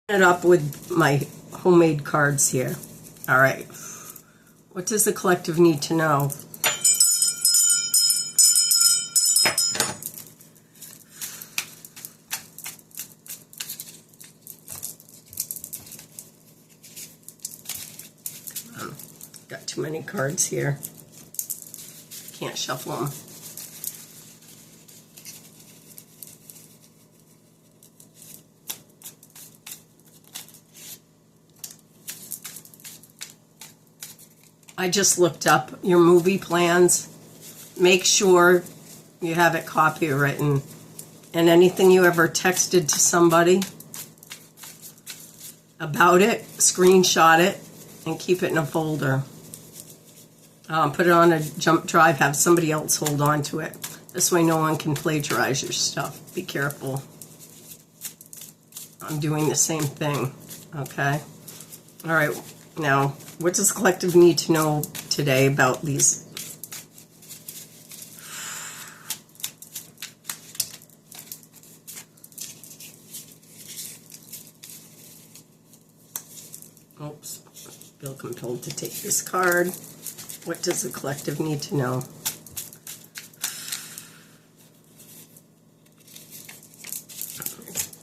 It up with my homemade cards here. All right. What does the collective need to know? Got too many cards here. Can't shuffle them. I just looked up your movie plans. Make sure you have it copywritten. And anything you ever texted to somebody about it, screenshot it and keep it in a folder. Put it on a jump drive, have somebody else hold on to it. This way no one can plagiarize your stuff. Be careful. I'm doing the same thing, okay? All right, now, what does the collective need to know today about these? Oops, feel compelled to take this card. What does the collective need to know?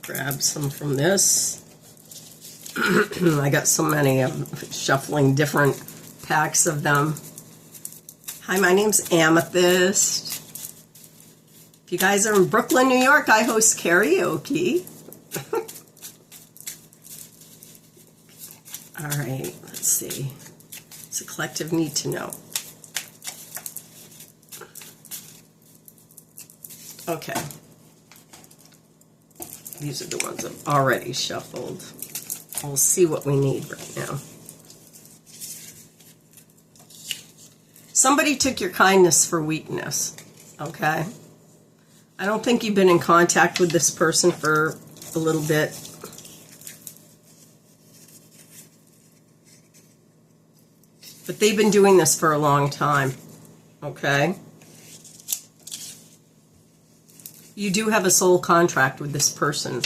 Grab some from this. I got so many. I'm shuffling different packs of them. Hi, my name's Amethyst. If you guys are in Brooklyn, New York, I host karaoke. All right, let's see. What's the collective need to know? Okay. These are the ones I've already shuffled. We'll see what we need right now. Somebody took your kindness for weakness, okay? I don't think you've been in contact with this person for a little bit. But they've been doing this for a long time, okay? You do have a soul contract with this person.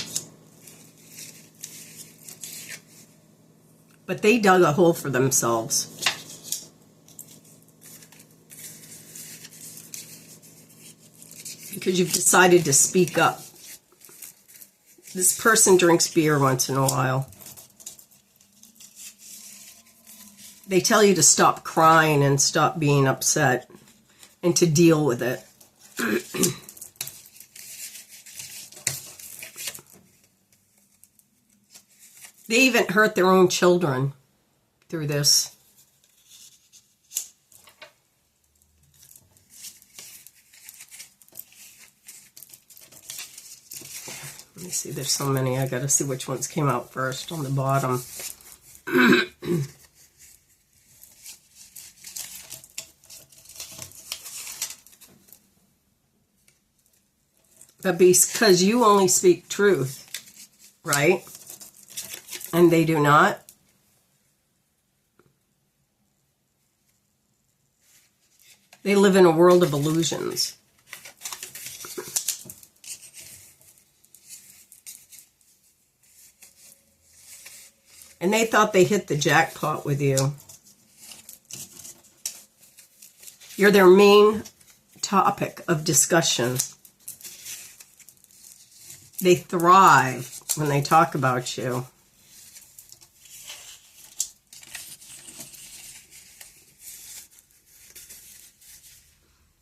But they dug a hole for themselves. Because you've decided to speak up. This person drinks beer once in a while. They tell you to stop crying and stop being upset and to deal with it. They even hurt their own children through this. Let me see, there's so many. I gotta see which ones came out first on the bottom. But because you only speak truth, right? And they do not. They live in a world of illusions. And they thought they hit the jackpot with you. You're their main topic of discussion. They thrive when they talk about you.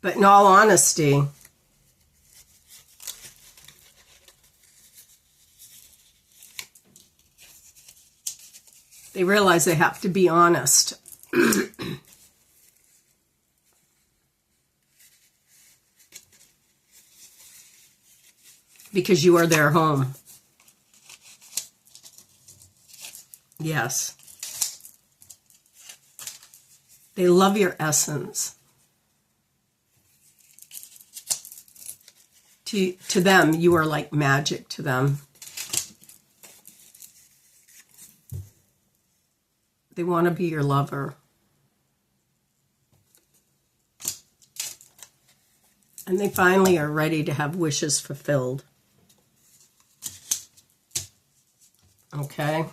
But in all honesty, they realize they have to be honest. Because you are their home. Yes. They love your essence. To them, you are like magic to them. They want to be your lover. And they finally are ready to have wishes fulfilled. Okay. Okay.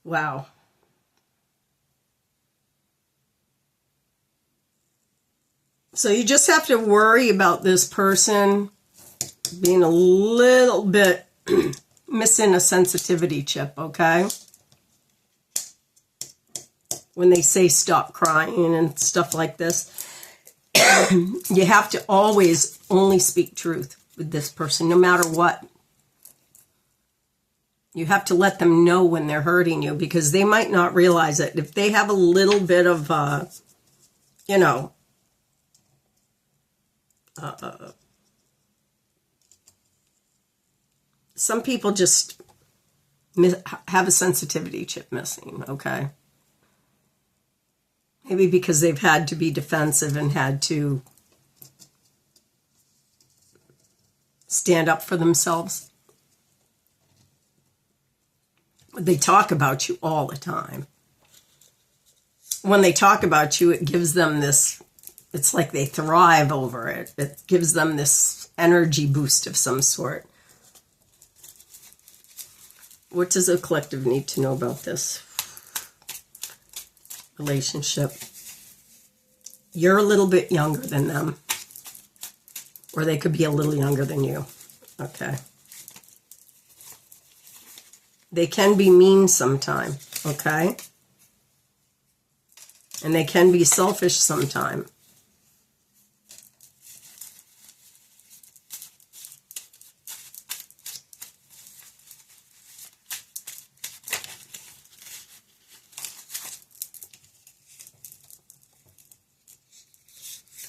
Wow. So you just have to worry about this person being a little bit missing a sensitivity chip, okay? When they say stop crying and stuff like this, you have to always only speak truth with this person, no matter what. You have to let them know when they're hurting you, because they might not realize it. If they have a little bit of, you know, some people just have a sensitivity chip missing, okay? Maybe because they've had to be defensive and had to stand up for themselves. They talk about you all the time. When they talk about you, it gives them this, it's like they thrive over it. It gives them this energy boost of some sort. What does the collective need to know about this relationship? You're a little bit younger than them, or they could be a little younger than you. Okay. They can be mean sometime, okay? And they can be selfish sometime.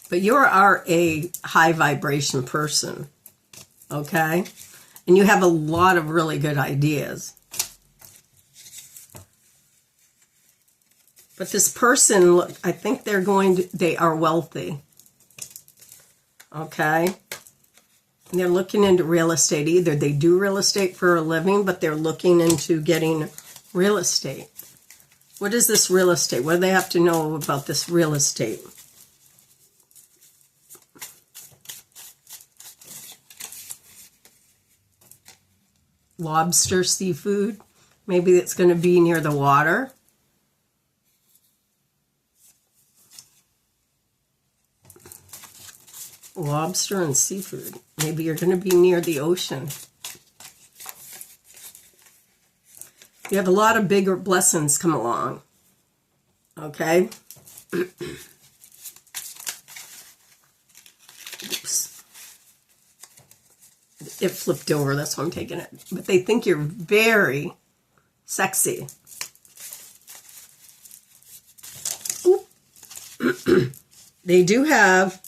But you are a high vibration person, okay? And you have a lot of really good ideas. But this person, look, I think they are wealthy, okay? And they're looking into real estate. Either they do real estate for a living, but they're looking into getting real estate. What is this real estate? What do they have to know about this real estate? Lobster, seafood. Maybe it's going to be near the water. Lobster and seafood. Maybe you're going to be near the ocean. You have a lot of bigger blessings come along. Okay? Oops. It flipped over, that's why I'm taking it. But they think you're very sexy. They do have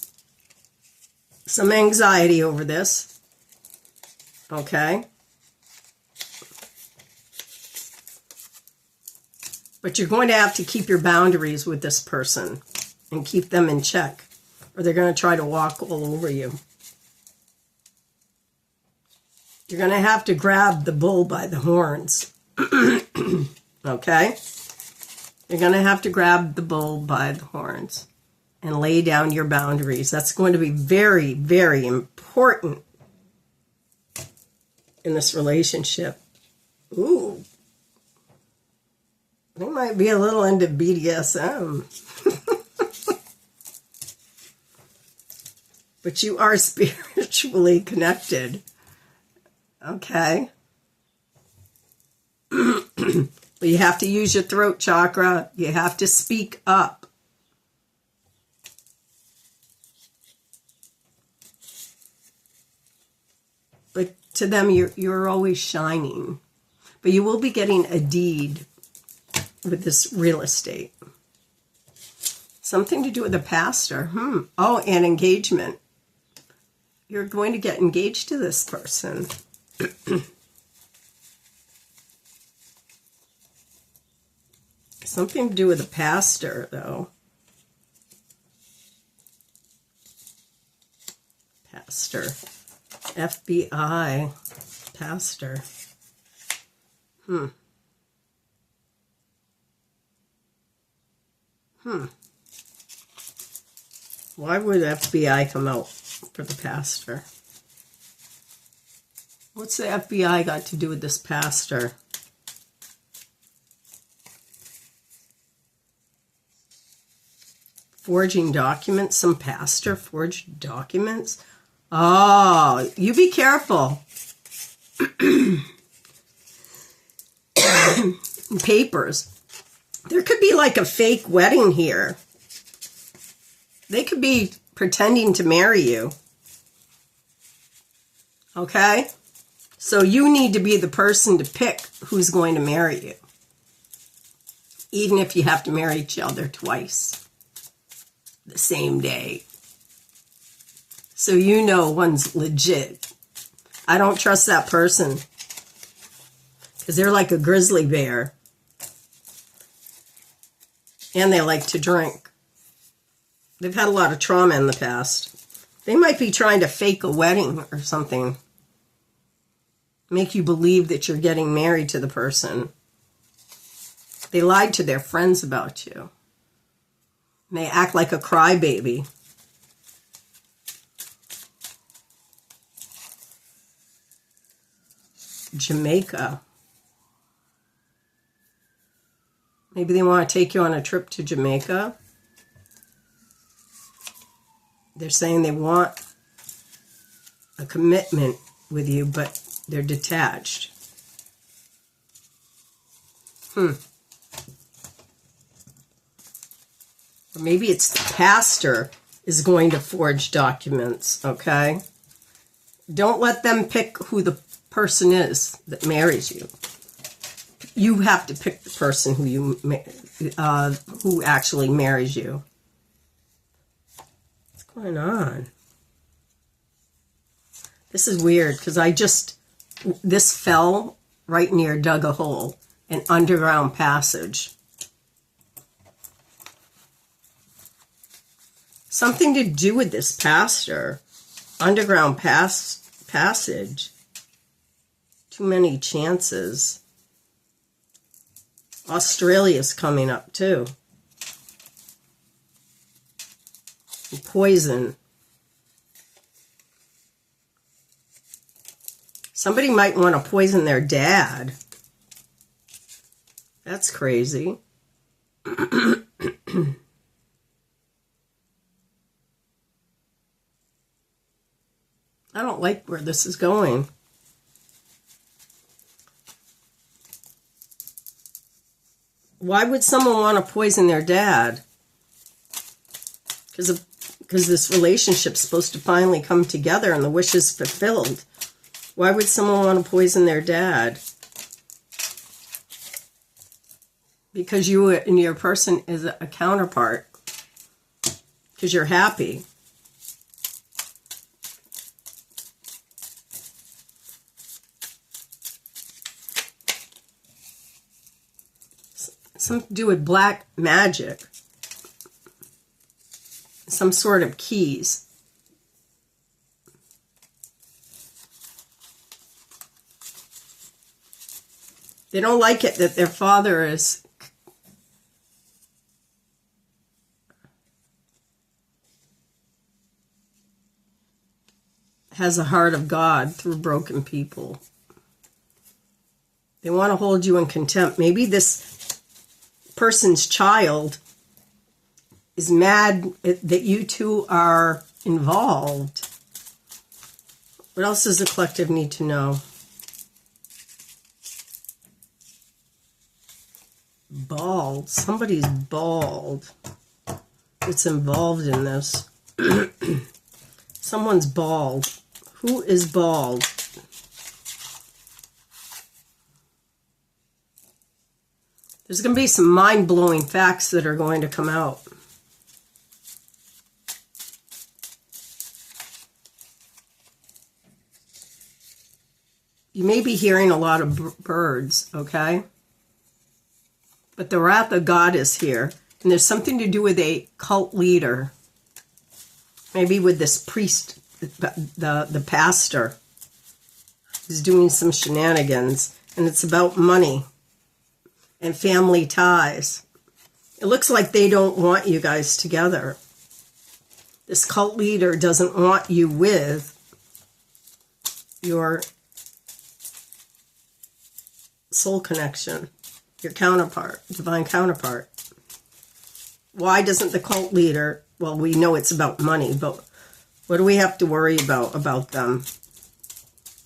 some anxiety over this. Okay? But you're going to have to keep your boundaries with this person and keep them in check, or they're going to try to walk all over you. You're going to have to grab the bull by the horns. Okay? You're going to have to grab the bull by the horns and lay down your boundaries. That's going to be very, very important in this relationship. Ooh. They might be a little into BDSM. But you are spiritually connected. Okay? But you have to use your throat chakra. You have to speak up. But to them, you're always shining. But you will be getting a deed with this real estate. Something to do with a pastor. Oh, and engagement. You're going to get engaged to this person. Something to do with a pastor, though. Pastor. FBI. Pastor. Why would FBI come out for the pastor? What's the FBI got to do with this pastor? Forging documents? Some pastor forged documents? Oh, you be careful. Papers. There could be like a fake wedding here. They could be pretending to marry you. Okay? So you need to be the person to pick who's going to marry you. Even if you have to marry each other twice the same day. So you know one's legit. I don't trust that person. Because they're like a grizzly bear. And they like to drink. They've had a lot of trauma in the past. They might be trying to fake a wedding or something. Make you believe that you're getting married to the person. They lied to their friends about you. And they act like a crybaby. Jamaica. Maybe they want to take you on a trip to Jamaica. They're saying they want a commitment with you, but they're detached. Or maybe it's the pastor is going to forge documents, okay? Don't let them pick who the person is that marries you. You have to pick the person who actually marries you. What's going on? This is weird because this fell right near dug a hole, an underground passage. Something to do with this pastor. Underground passage. Too many chances. Australia's coming up too. Poison. Somebody might want to poison their dad. That's crazy. I don't like where this is going. Why would someone want to poison their dad? Because this relationship's supposed to finally come together and the wish is fulfilled. Why would someone want to poison their dad? Because you and your person is a counterpart. Because you're happy. Something to do with black magic. Some sort of keys. They don't like it that their father has a heart of God through broken people. They want to hold you in contempt. Maybe this person's child is mad that you two are involved. What else does the collective need to know? Bald. Somebody's bald. It's involved in this. Someone's bald. Who is bald? There's going to be some mind-blowing facts that are going to come out. You may be hearing a lot of birds, okay? But the wrath of God is here. And there's something to do with a cult leader. Maybe with this priest, the pastor, who's doing some shenanigans. And it's about money and family ties. It looks like they don't want you guys together. This cult leader doesn't want you with your soul connection, your counterpart, divine counterpart. Why doesn't the cult leader, well, we know it's about money, but what do we have to worry about them?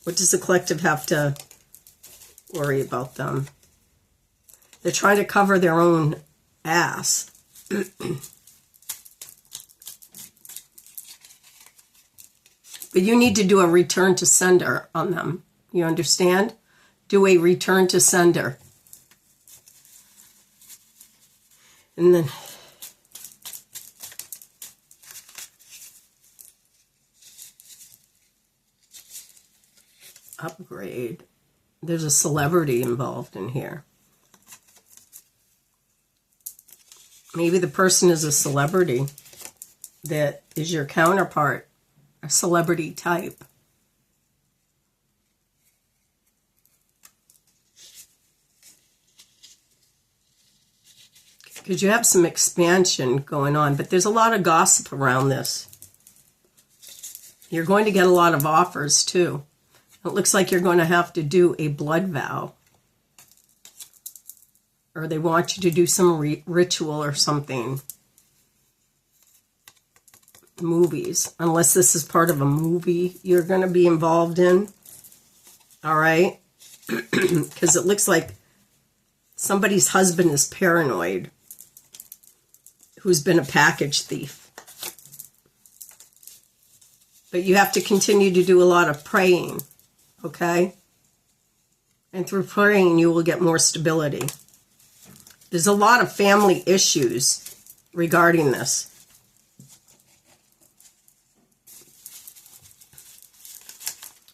What does the collective have to worry about them? They're trying to cover their own ass. But you need to do a return to sender on them. You understand? Do a return to sender. And then upgrade. There's a celebrity involved in here. Maybe the person is a celebrity that is your counterpart, a celebrity type. Because you have some expansion going on, but there's a lot of gossip around this. You're going to get a lot of offers too. It looks like you're going to have to do a blood vow. Or they want you to do some ritual or something. Movies. Unless this is part of a movie you're going to be involved in. All right? Because it looks like somebody's husband is paranoid. Who's been a package thief. But you have to continue to do a lot of praying. Okay? And through praying, you will get more stability. There's a lot of family issues regarding this.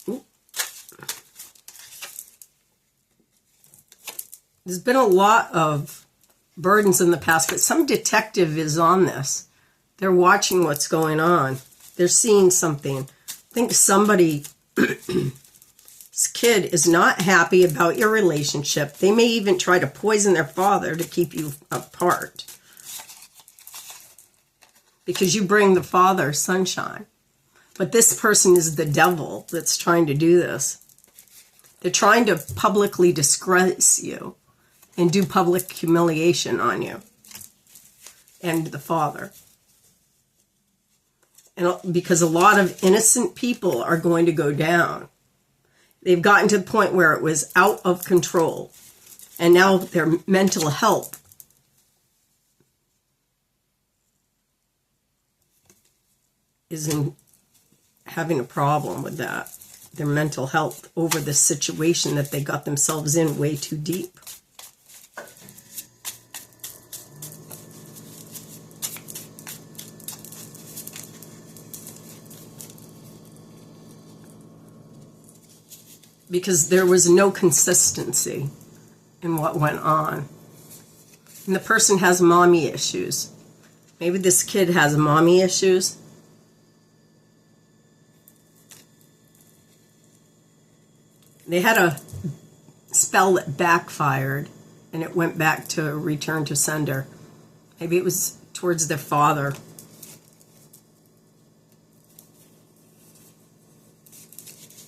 Ooh. There's been a lot of burdens in the past, but some detective is on this. They're watching what's going on. They're seeing something. I think somebody... This kid is not happy about your relationship. They may even try to poison their father to keep you apart. Because you bring the father sunshine. But this person is the devil that's trying to do this. They're trying to publicly disgrace you and do public humiliation on you and the father. And because a lot of innocent people are going to go down. They've gotten to the point where it was out of control. And now their mental health is having a problem with that. Their mental health over the situation that they got themselves in way too deep. Because there was no consistency in what went on. And the person has mommy issues. Maybe this kid has mommy issues. They had a spell that backfired and it went back to return to sender. Maybe it was towards their father.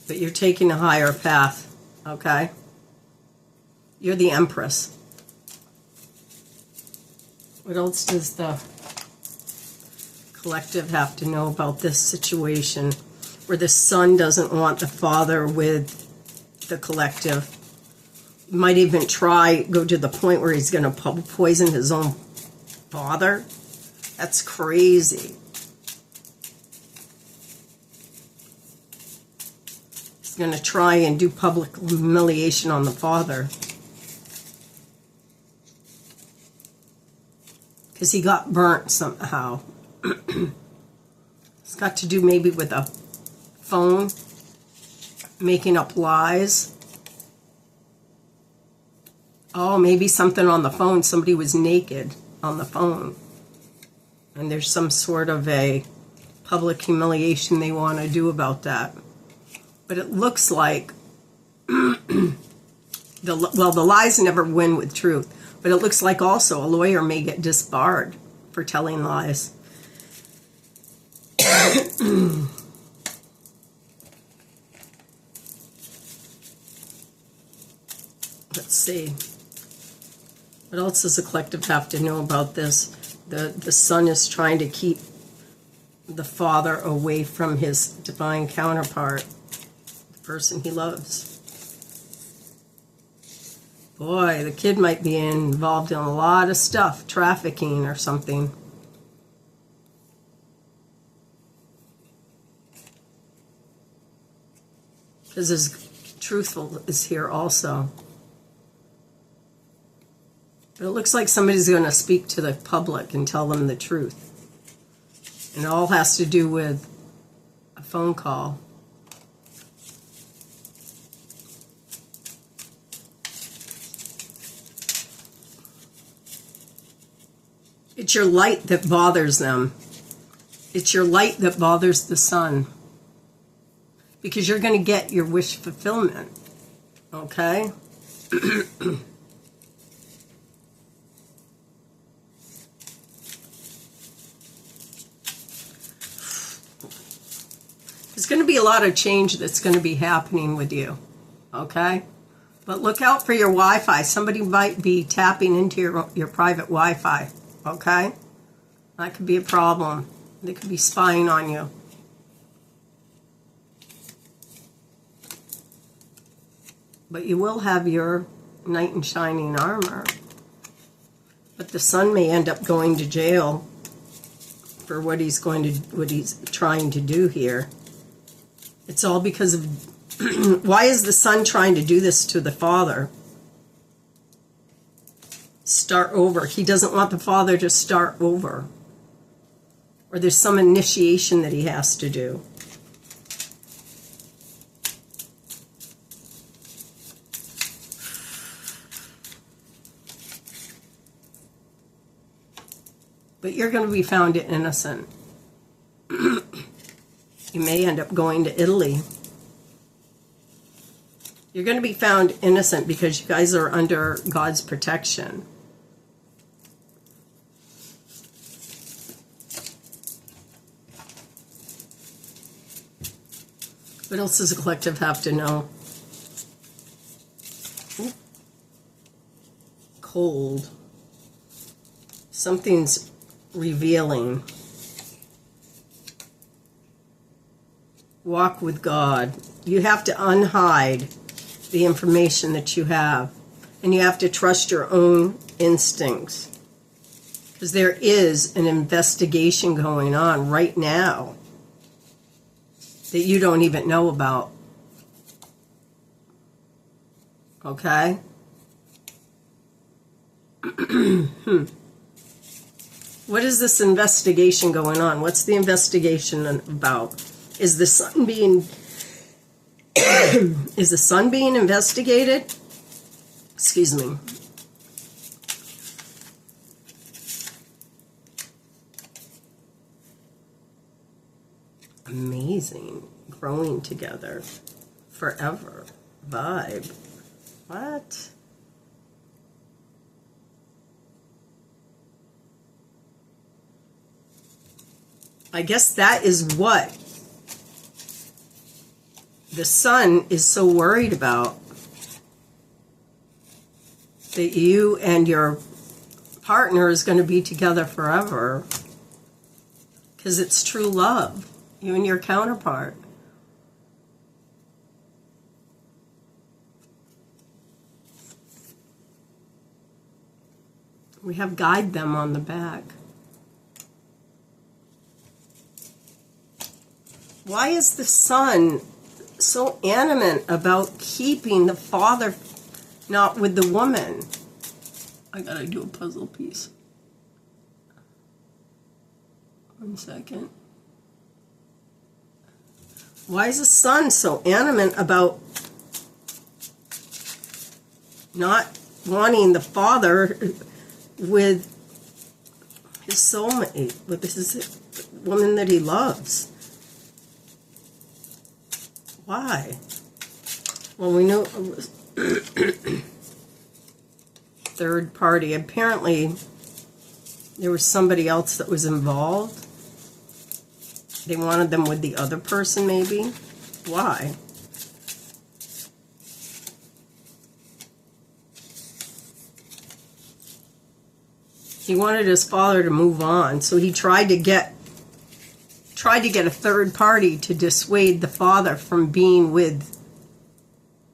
But you're taking a higher path, okay? You're the Empress. What else does the collective have to know about this situation where the son doesn't want the father with the collective? Might even go to the point where he's going to poison his own father? That's crazy. Going to try and do public humiliation on the father because he got burnt somehow. It's got to do maybe with a phone, making up lies. Oh, maybe something on the phone. Somebody was naked on the phone and there's some sort of a public humiliation they want to do about that. But it looks like, the lies never win with truth. But it looks like also a lawyer may get disbarred for telling lies. Let's see. What else does the collective have to know about this? The son is trying to keep the father away from his divine counterpart, the person he loves. Boy, the kid might be involved in a lot of stuff, trafficking or something. Because his truthful is here also. But it looks like somebody's going to speak to the public and tell them the truth. And it all has to do with a phone call. It's your light that bothers them. It's your light that bothers the sun. Because you're going to get your wish fulfillment. Okay? There's going to be a lot of change that's going to be happening with you. Okay? But look out for your Wi-Fi. Somebody might be tapping into your private Wi-Fi. Okay? That could be a problem. They could be spying on you. But you will have your knight in shining armor. But the son may end up going to jail for what he's trying to do here. It's all because of why is the son trying to do this to the father? Start over. He doesn't want the father to start over. Or there's some initiation that he has to do. But you're going to be found innocent. You may end up going to Italy. You're going to be found innocent because you guys are under God's protection. What else does the collective have to know? Ooh. Cold. Something's revealing. Walk with God. You have to unhide the information that you have. And you have to trust your own instincts. Because there is an investigation going on right now that you don't even know about. Okay? What is this investigation going on? What's the investigation about? Is the sun being is the sun being investigated? Excuse me. Amazing. Growing together. Forever. Vibe. What? I guess that is what the sun is so worried about. That you and your partner is going to be together forever. Because it's true love. You and your counterpart. We have guide them on the back. Why is the sun so animate about keeping the father not with the woman? I gotta do a puzzle piece. 1 second. Why is the sun so animate about not wanting the father with his soulmate, with his woman that he loves? Why? Well, we know it was third party. Apparently, there was somebody else that was involved. They wanted them with the other person, maybe. Why? He wanted his father to move on, so he tried to get a third party to dissuade the father from being with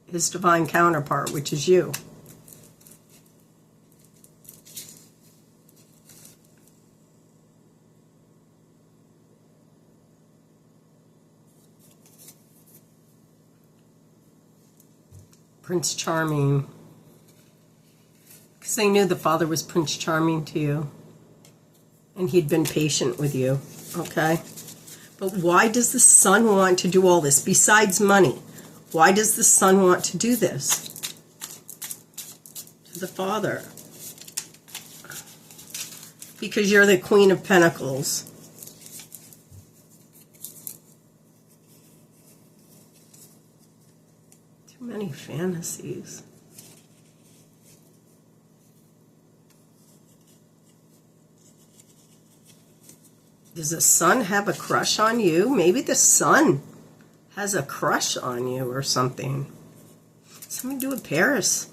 his divine counterpart, which is you. Prince Charming. Because they knew the father was Prince Charming to you. And he'd been patient with you. Okay? But why does the son want to do all this? Besides money, why does the son want to do this to the father? Because you're the Queen of Pentacles. Too many fantasies. Does the son have a crush on you? Maybe the son has a crush on you or something. Something to do with Paris.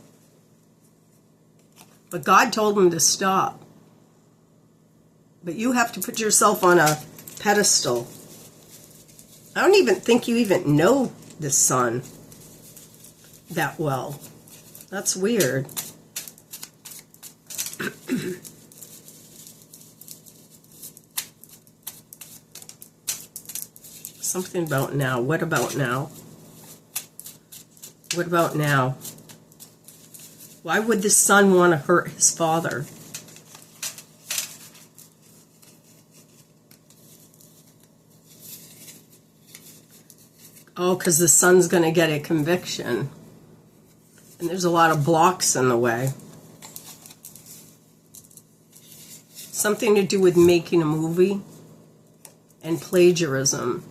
But God told him to stop. But you have to put yourself on a pedestal. I don't even think you even know the son that well. That's weird. Something about now. What about now? What about now? Why would the son want to hurt his father? Oh, because the son's going to get a conviction. And there's a lot of blocks in the way. Something to do with making a movie and plagiarism.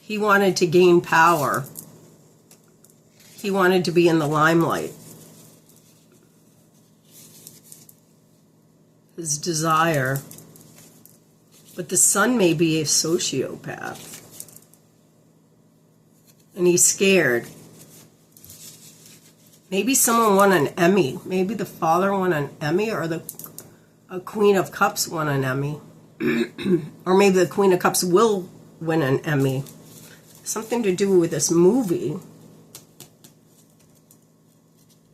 He wanted to gain power. He wanted to be in the limelight. His desire. But the son may be a sociopath. And he's scared. Maybe someone won an Emmy. Maybe the father won an Emmy, or a Queen of Cups won an Emmy. Or maybe the Queen of Cups will win an Emmy. Something to do with this movie.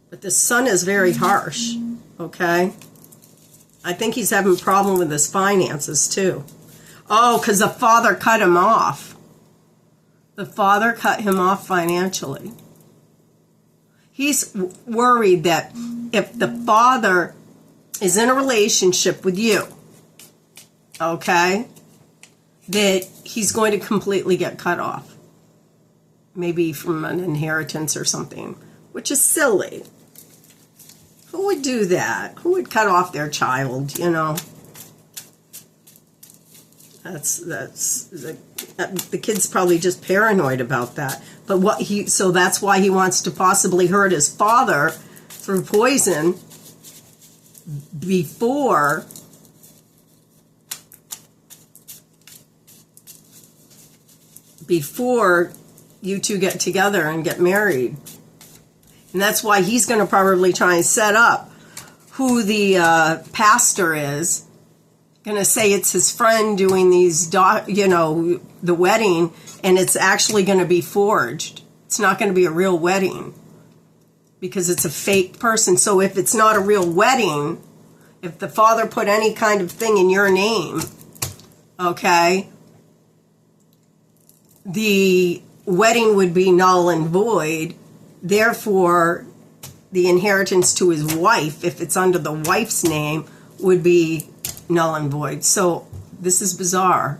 But the son is very harsh, okay? I think he's having a problem with his finances too. Oh, because the father cut him off. The father cut him off financially. He's worried that if the father is in a relationship with you, okay, that he's going to completely get cut off. Maybe from an inheritance or something, which is silly. Who would do that? Who would cut off their child, you know? The kid's probably just paranoid about that. But so that's why he wants to possibly hurt his father through poison before you two get together and get married. And that's why he's going to probably try and set up who the pastor is. Going to say it's his friend doing these, the wedding, and it's actually going to be forged. It's not going to be a real wedding because it's a fake person. So if it's not a real wedding, if the father put any kind of thing in your name, okay, the wedding would be null and void. Therefore, the inheritance to his wife, if it's under the wife's name, would be null and void. So this is bizarre.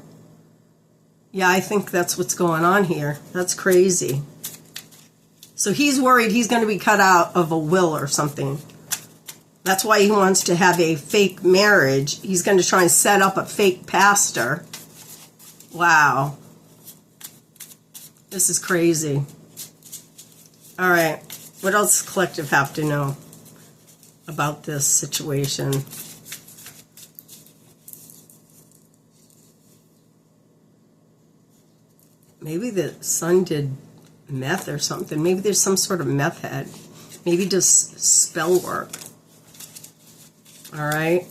Yeah, I think that's what's going on here. That's crazy. So he's worried he's going to be cut out of a will or something. That's why he wants to have a fake marriage. He's going to try and set up a fake pastor. Wow. This is crazy. All right. What else does collective have to know about this situation? Maybe the son did meth or something. Maybe there's some sort of meth head. Maybe does spell work. All right.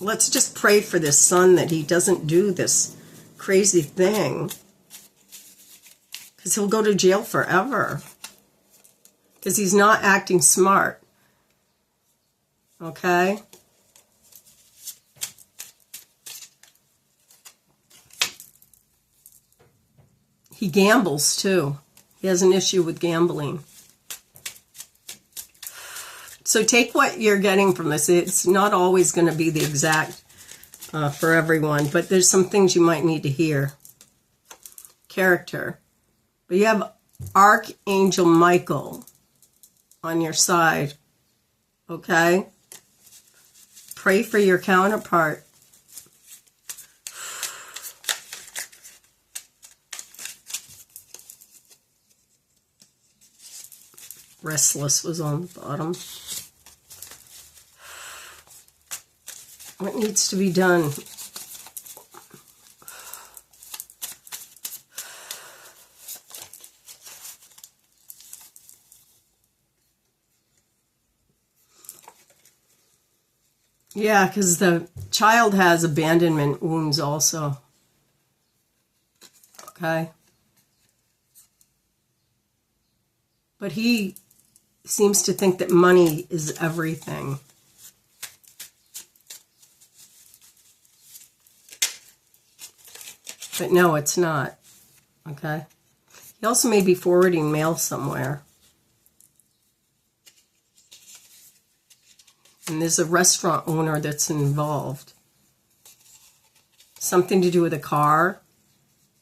Let's just pray for this son that he doesn't do this crazy thing. Because he'll go to jail forever. Because he's not acting smart. Okay? He gambles too. He has an issue with gambling. So take what you're getting from this. It's not always going to be the exact for everyone, but there's some things you might need to hear. Character. But you have Archangel Michael on your side. Okay? Pray for your counterpart. Restless was on the bottom. What needs to be done? Yeah, because the child has abandonment wounds also. Okay. But he seems to think that money is everything. But no, it's not. Okay. He also may be forwarding mail somewhere. And there's a restaurant owner that's involved. Something to do with a car,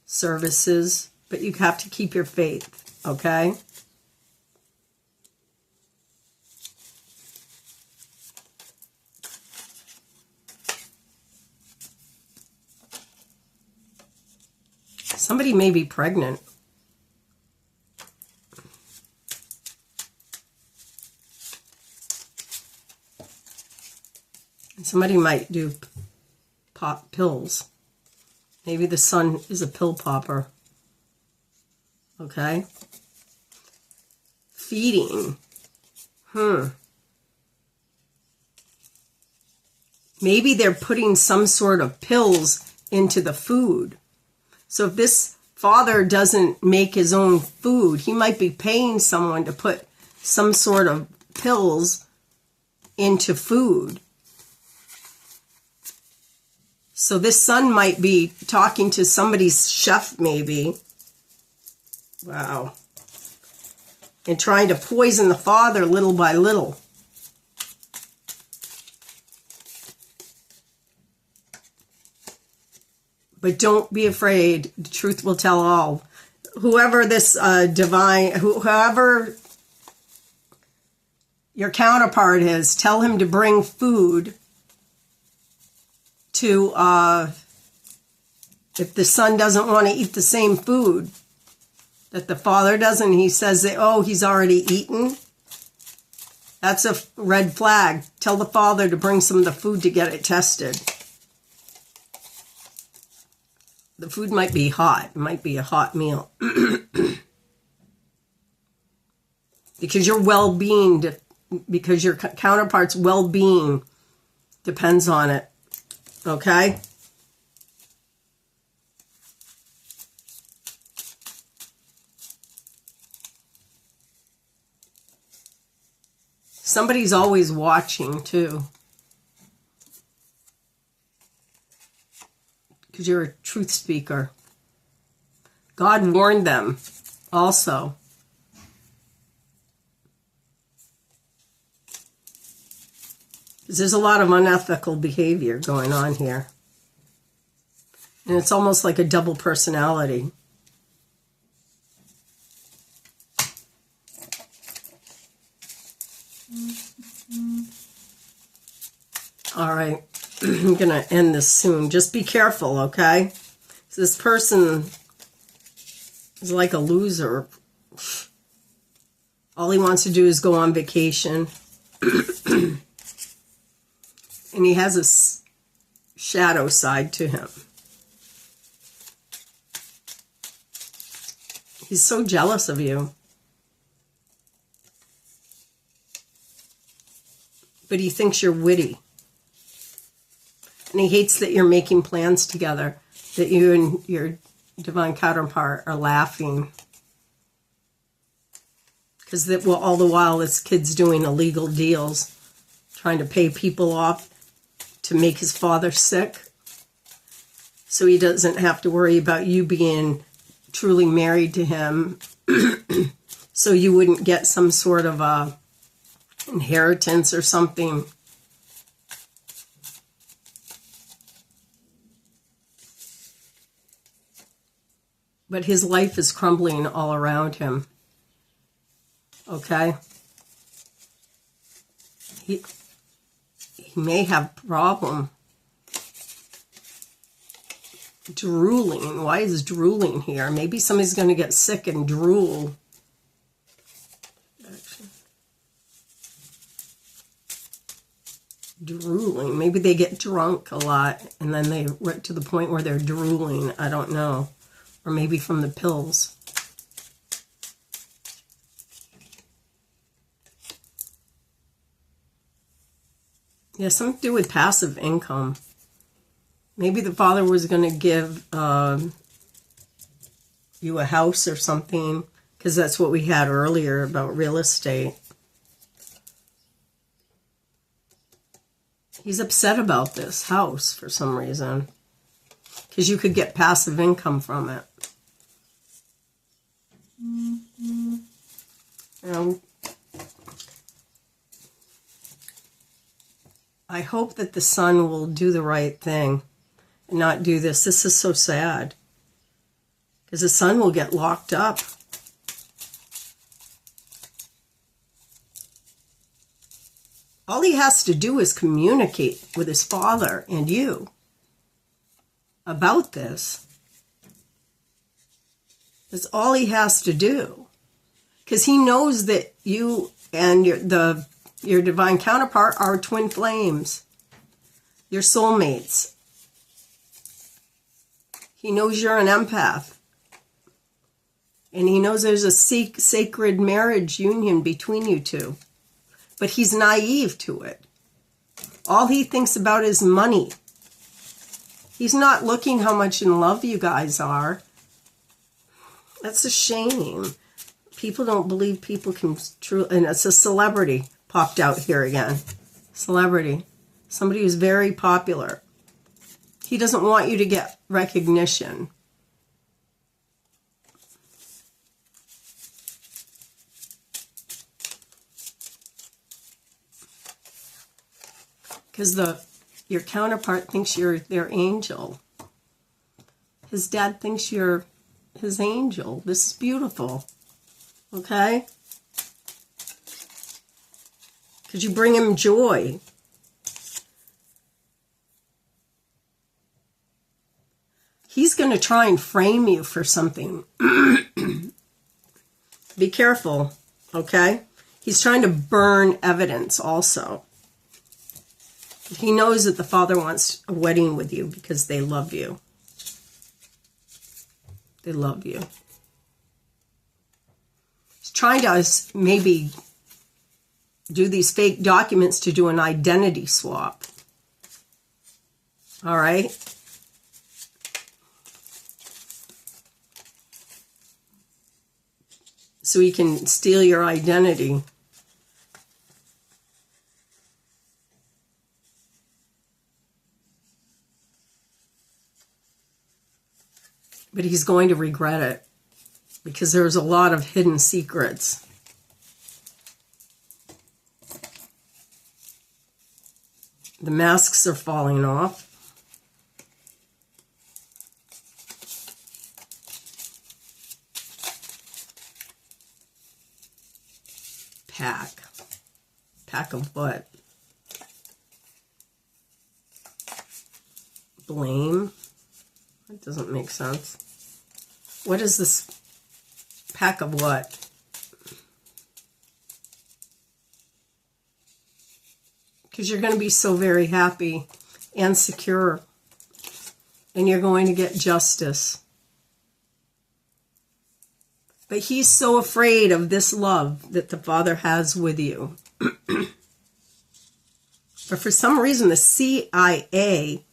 services, but you have to keep your faith, okay? Somebody may be pregnant. Somebody might do pop pills. Maybe the son is a pill popper. Okay? Feeding. Maybe they're putting some sort of pills into the food. So if this father doesn't make his own food, he might be paying someone to put some sort of pills into food. So this son might be talking to somebody's chef, maybe. Wow. And trying to poison the father little by little. But don't be afraid. The truth will tell all. Whoever this whoever your counterpart is, tell him to bring food to, if the son doesn't want to eat the same food that the father doesn't, he says that, oh, he's already eaten. That's a red flag. Tell the father to bring some of the food to get it tested. The food might be hot. It might be a hot meal. Because your well-being, because your counterpart's well-being depends on it. Okay? Somebody's always watching, too. Because you're a truth speaker. God warned them also. Because there's a lot of unethical behavior going on here. And it's almost like a double personality. All right. I'm going to end this soon. Just be careful, okay? So this person is like a loser. All he wants to do is go on vacation. And he has a shadow side to him. He's so jealous of you. But he thinks you're witty. And he hates that you're making plans together, that you and your divine counterpart are laughing. Because all the while this kid's doing illegal deals, trying to pay people off to make his father sick. So he doesn't have to worry about you being truly married to him. So you wouldn't get some sort of a inheritance or something. But his life is crumbling all around him. Okay? He may have a problem. Drooling. Why is drooling here? Maybe somebody's going to get sick and drool. Drooling. Maybe they get drunk a lot and then they get to the point where they're drooling. I don't know. Or maybe from the pills. Yeah, something to do with passive income. Maybe the father was going to give you a house or something, because that's what we had earlier about real estate. He's upset about this house for some reason, because you could get passive income from it. I hope that the son will do the right thing and not do this. This is so sad, because the son will get locked up. All he has to do is communicate with his father and you about this. That's all he has to do. Because he knows that you and your divine counterpart are twin flames. Your soulmates. He knows you're an empath. And he knows there's a sacred marriage union between you two. But he's naive to it. All he thinks about is money. He's not looking how much in love you guys are. That's a shame. People don't believe people can truly... And it's a celebrity popped out here again. Celebrity. Somebody who's very popular. He doesn't want you to get recognition. Because your counterpart thinks you're their angel. His dad thinks you're his angel. This is beautiful. Okay? Because you bring him joy. He's going to try and frame you for something. Be careful, okay? He's trying to burn evidence also. He knows that the father wants a wedding with you because they love you. They love you. He's trying to maybe do these fake documents to do an identity swap. All right? So he can steal your identity. But he's going to regret it because there's a lot of hidden secrets. The masks are falling off. Pack of what? Blame? That doesn't make sense. What is this pack of what? Because you're going to be so very happy and secure. And you're going to get justice. But he's so afraid of this love that the father has with you. But for some reason, the CIA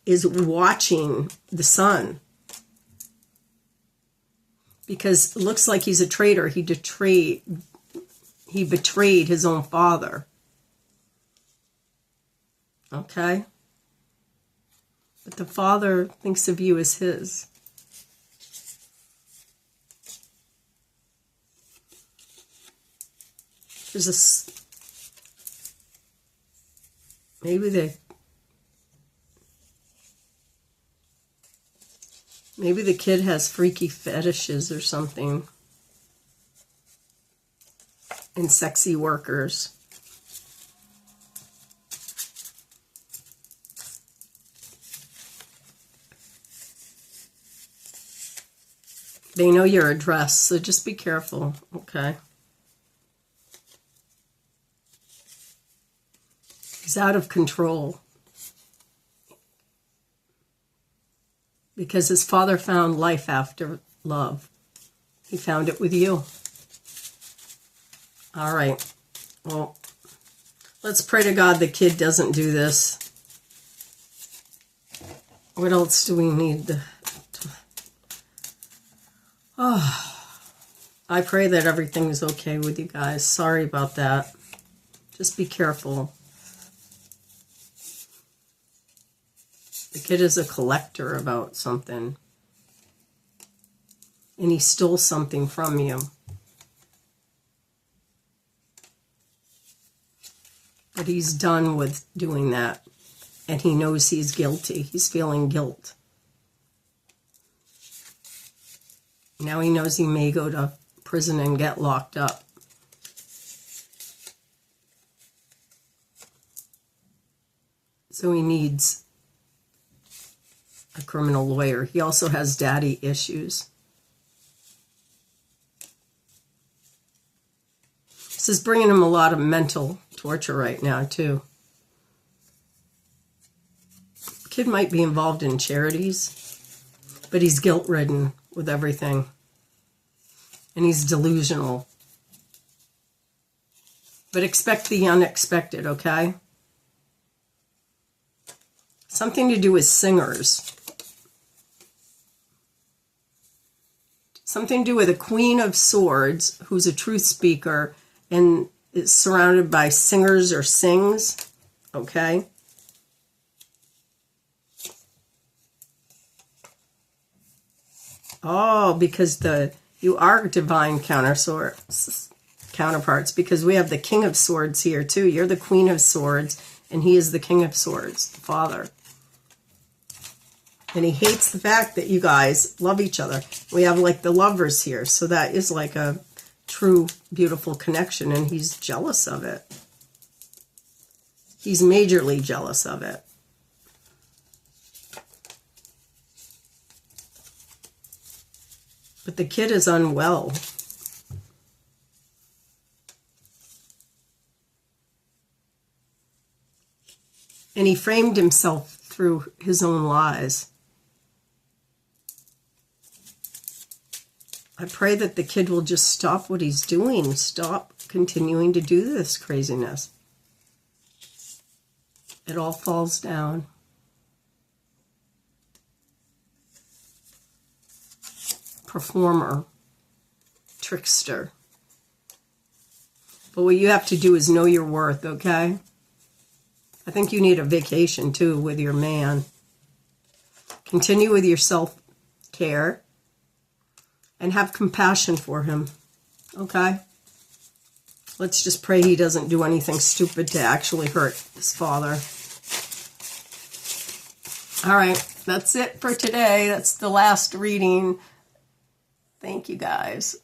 is watching the son. Because it looks like he's a traitor. He betrayed his own father. Okay? But the father thinks of you as his. There's a... Maybe the kid has freaky fetishes or something. And sexy workers. They know your address, so just be careful, okay? He's out of control. Because his father found life after love. He found it with you. All right. Well, let's pray to God the kid doesn't do this. What else do we need? I pray that everything is okay with you guys. Sorry about that. Just be careful. The kid is a collector about something. And he stole something from you. But he's done with doing that. And he knows he's guilty. He's feeling guilt. Now he knows he may go to prison and get locked up. So he needs a criminal lawyer. He also has daddy issues. This is bringing him a lot of mental torture right now, too. The kid might be involved in charities, but he's guilt-ridden with everything. And he's delusional. But expect the unexpected, okay? Something to do with singers. Something to do with a Queen of Swords who's a truth speaker and is surrounded by singers or sings, okay? Oh, because you are divine counterparts, because we have the King of Swords here too. You're the Queen of Swords, and he is the King of Swords, the Father. And he hates the fact that you guys love each other. We have like the lovers here, so that is like a true, beautiful connection, and he's jealous of it. He's majorly jealous of it. But the kid is unwell. And he framed himself through his own lies. I pray that the kid will just stop what he's doing. Stop continuing to do this craziness. It all falls down. Performer. Trickster. But what you have to do is know your worth, okay? I think you need a vacation, too, with your man. Continue with your self-care. And have compassion for him. Okay? Let's just pray he doesn't do anything stupid to actually hurt his father. All right. That's it for today. That's the last reading. Thank you, guys.